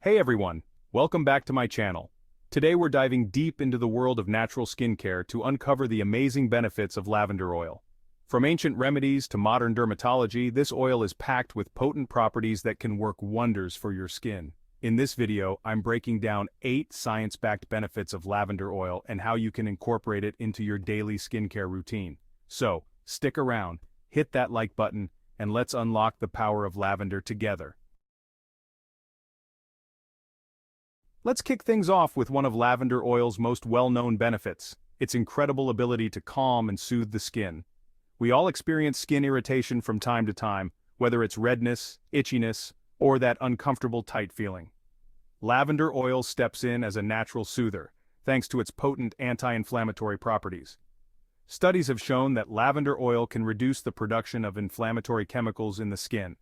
Hey everyone, welcome back to my channel. Today we're diving deep into the world of natural skincare to uncover the amazing benefits of lavender oil. From ancient remedies to modern dermatology, this oil is packed with potent properties that can work wonders for your skin. In this video, I'm breaking down 8 science-backed benefits of lavender oil and how you can incorporate it into your daily skincare routine. So, stick around, hit that like button, and let's unlock the power of lavender together. Let's kick things off with one of lavender oil's most well-known benefits, its incredible ability to calm and soothe the skin. We all experience skin irritation from time to time, whether it's redness, itchiness, or that uncomfortable tight feeling. Lavender oil steps in as a natural soother, thanks to its potent anti-inflammatory properties. Studies have shown that lavender oil can reduce the production of inflammatory chemicals in the skin.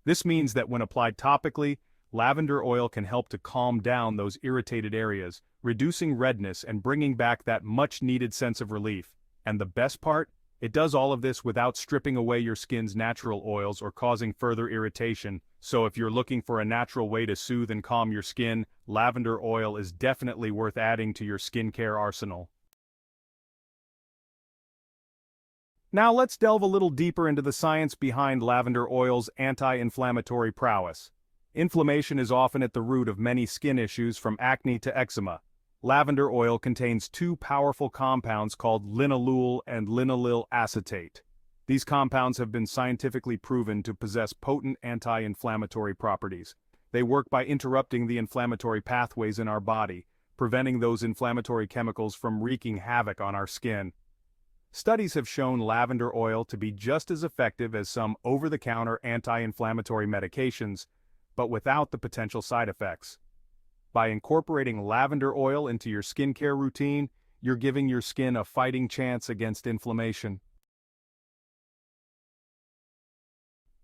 This means that when applied topically, lavender oil can help to calm down those irritated areas, reducing redness and bringing back that much-needed sense of relief. And the best part? It does all of this without stripping away your skin's natural oils or causing further irritation. So if you're looking for a natural way to soothe and calm your skin, lavender oil is definitely worth adding to your skincare arsenal. Now let's delve a little deeper into the science behind lavender oil's anti-inflammatory prowess. Inflammation is often at the root of many skin issues from acne to eczema. Lavender oil contains 2 powerful compounds called linalool and linalyl acetate. These compounds have been scientifically proven to possess potent anti-inflammatory properties. They work by interrupting the inflammatory pathways in our body, preventing those inflammatory chemicals from wreaking havoc on our skin. Studies have shown lavender oil to be just as effective as some over-the-counter anti-inflammatory medications, but without the potential side effects. By incorporating lavender oil into your skincare routine, you're giving your skin a fighting chance against inflammation.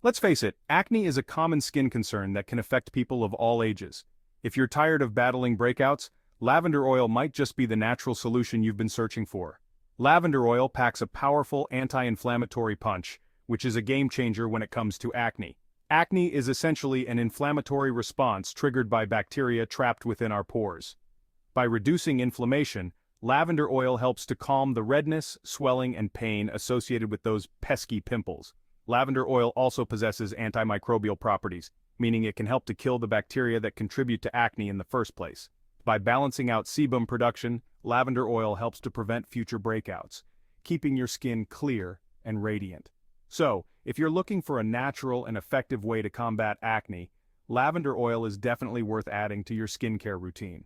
Let's face it, acne is a common skin concern that can affect people of all ages. If you're tired of battling breakouts, lavender oil might just be the natural solution you've been searching for. Lavender oil packs a powerful anti-inflammatory punch, which is a game changer when it comes to acne. Acne is essentially an inflammatory response triggered by bacteria trapped within our pores. By reducing inflammation, lavender oil helps to calm the redness, swelling, and pain associated with those pesky pimples. Lavender oil also possesses antimicrobial properties, meaning it can help to kill the bacteria that contribute to acne in the first place. By balancing out sebum production, lavender oil helps to prevent future breakouts, keeping your skin clear and radiant. So, if you're looking for a natural and effective way to combat acne, lavender oil is definitely worth adding to your skincare routine.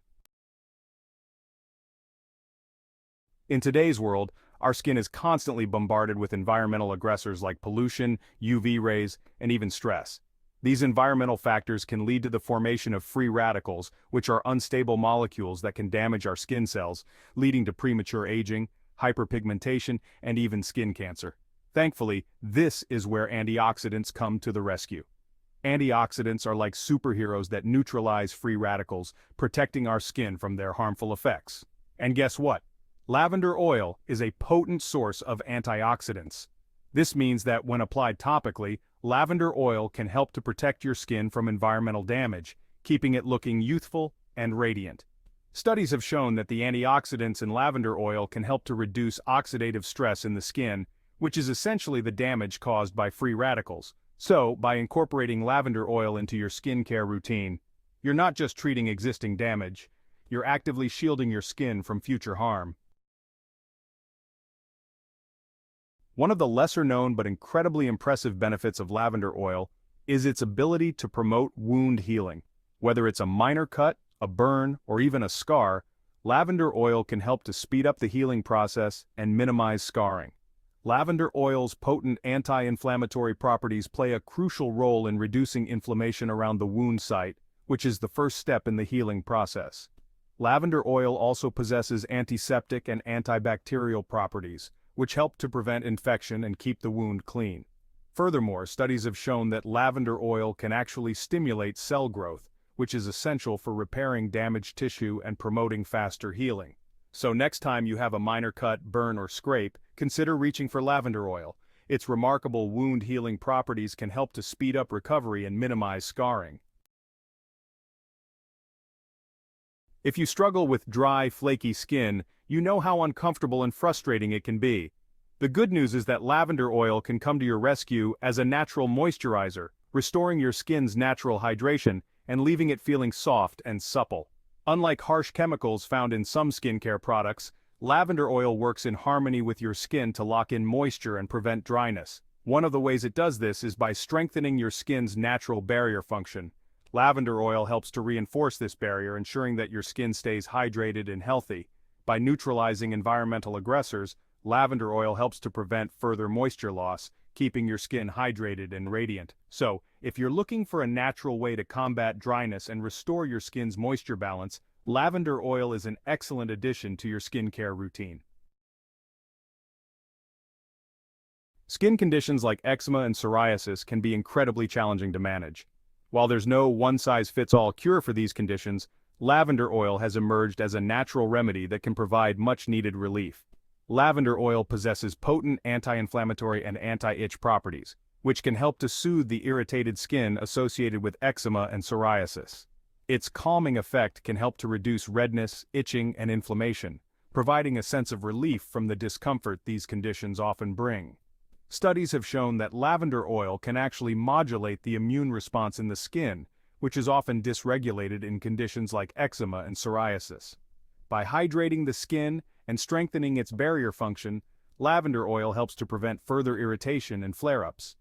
In today's world, our skin is constantly bombarded with environmental aggressors like pollution, UV rays, and even stress. These environmental factors can lead to the formation of free radicals, which are unstable molecules that can damage our skin cells, leading to premature aging, hyperpigmentation, and even skin cancer. Thankfully, this is where antioxidants come to the rescue. Antioxidants are like superheroes that neutralize free radicals, protecting our skin from their harmful effects. And guess what? Lavender oil is a potent source of antioxidants. This means that when applied topically, lavender oil can help to protect your skin from environmental damage, keeping it looking youthful and radiant. Studies have shown that the antioxidants in lavender oil can help to reduce oxidative stress in the skin, which is essentially the damage caused by free radicals. So, by incorporating lavender oil into your skincare routine, you're not just treating existing damage, you're actively shielding your skin from future harm. One of the lesser-known but incredibly impressive benefits of lavender oil is its ability to promote wound healing. Whether it's a minor cut, a burn, or even a scar, lavender oil can help to speed up the healing process and minimize scarring. Lavender oil's potent anti-inflammatory properties play a crucial role in reducing inflammation around the wound site, which is the first step in the healing process. Lavender oil also possesses antiseptic and antibacterial properties, which help to prevent infection and keep the wound clean. Furthermore, studies have shown that lavender oil can actually stimulate cell growth, which is essential for repairing damaged tissue and promoting faster healing. So next time you have a minor cut, burn, or scrape, consider reaching for lavender oil. Its remarkable wound-healing properties can help to speed up recovery and minimize scarring. If you struggle with dry, flaky skin, you know how uncomfortable and frustrating it can be. The good news is that lavender oil can come to your rescue as a natural moisturizer, restoring your skin's natural hydration and leaving it feeling soft and supple. Unlike harsh chemicals found in some skincare products, lavender oil works in harmony with your skin to lock in moisture and prevent dryness. One of the ways it does this is by strengthening your skin's natural barrier function. Lavender oil helps to reinforce this barrier, ensuring that your skin stays hydrated and healthy. By neutralizing environmental aggressors, lavender oil helps to prevent further moisture loss, keeping your skin hydrated and radiant. So, if you're looking for a natural way to combat dryness and restore your skin's moisture balance, lavender oil is an excellent addition to your skincare routine. Skin conditions like eczema and psoriasis can be incredibly challenging to manage. While there's no one-size-fits-all cure for these conditions, lavender oil has emerged as a natural remedy that can provide much-needed relief. Lavender oil possesses potent anti-inflammatory and anti-itch properties, which can help to soothe the irritated skin associated with eczema and psoriasis. Its calming effect can help to reduce redness, itching, and inflammation, providing a sense of relief from the discomfort these conditions often bring. Studies have shown that lavender oil can actually modulate the immune response in the skin, which is often dysregulated in conditions like eczema and psoriasis. By hydrating the skin and strengthening its barrier function, lavender oil helps to prevent further irritation and flare-ups.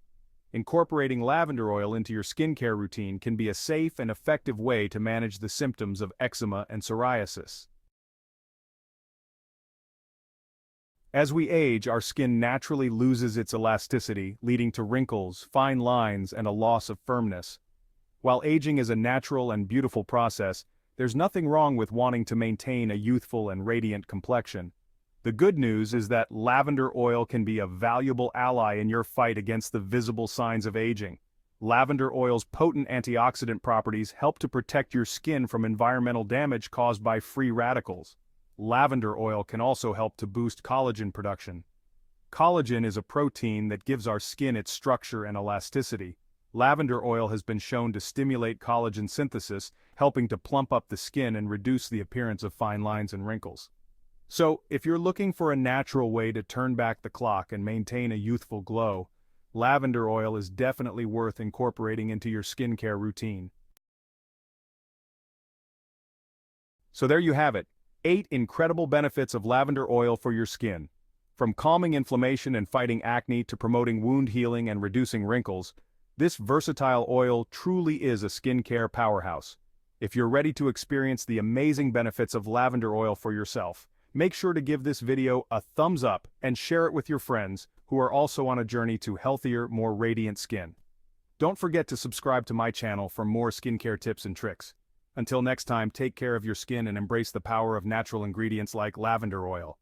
Incorporating lavender oil into your skincare routine can be a safe and effective way to manage the symptoms of eczema and psoriasis. As we age, our skin naturally loses its elasticity, leading to wrinkles, fine lines, and a loss of firmness. While aging is a natural and beautiful process, there's nothing wrong with wanting to maintain a youthful and radiant complexion. The good news is that lavender oil can be a valuable ally in your fight against the visible signs of aging. Lavender oil's potent antioxidant properties help to protect your skin from environmental damage caused by free radicals. Lavender oil can also help to boost collagen production. Collagen is a protein that gives our skin its structure and elasticity. Lavender oil has been shown to stimulate collagen synthesis, helping to plump up the skin and reduce the appearance of fine lines and wrinkles. So, if you're looking for a natural way to turn back the clock and maintain a youthful glow, lavender oil is definitely worth incorporating into your skincare routine. So there you have it. 8 incredible benefits of lavender oil for your skin. From calming inflammation and fighting acne to promoting wound healing and reducing wrinkles, this versatile oil truly is a skincare powerhouse. If you're ready to experience the amazing benefits of lavender oil for yourself, make sure to give this video a thumbs up and share it with your friends who are also on a journey to healthier, more radiant skin. Don't forget to subscribe to my channel for more skincare tips and tricks. Until next time, take care of your skin and embrace the power of natural ingredients like lavender oil.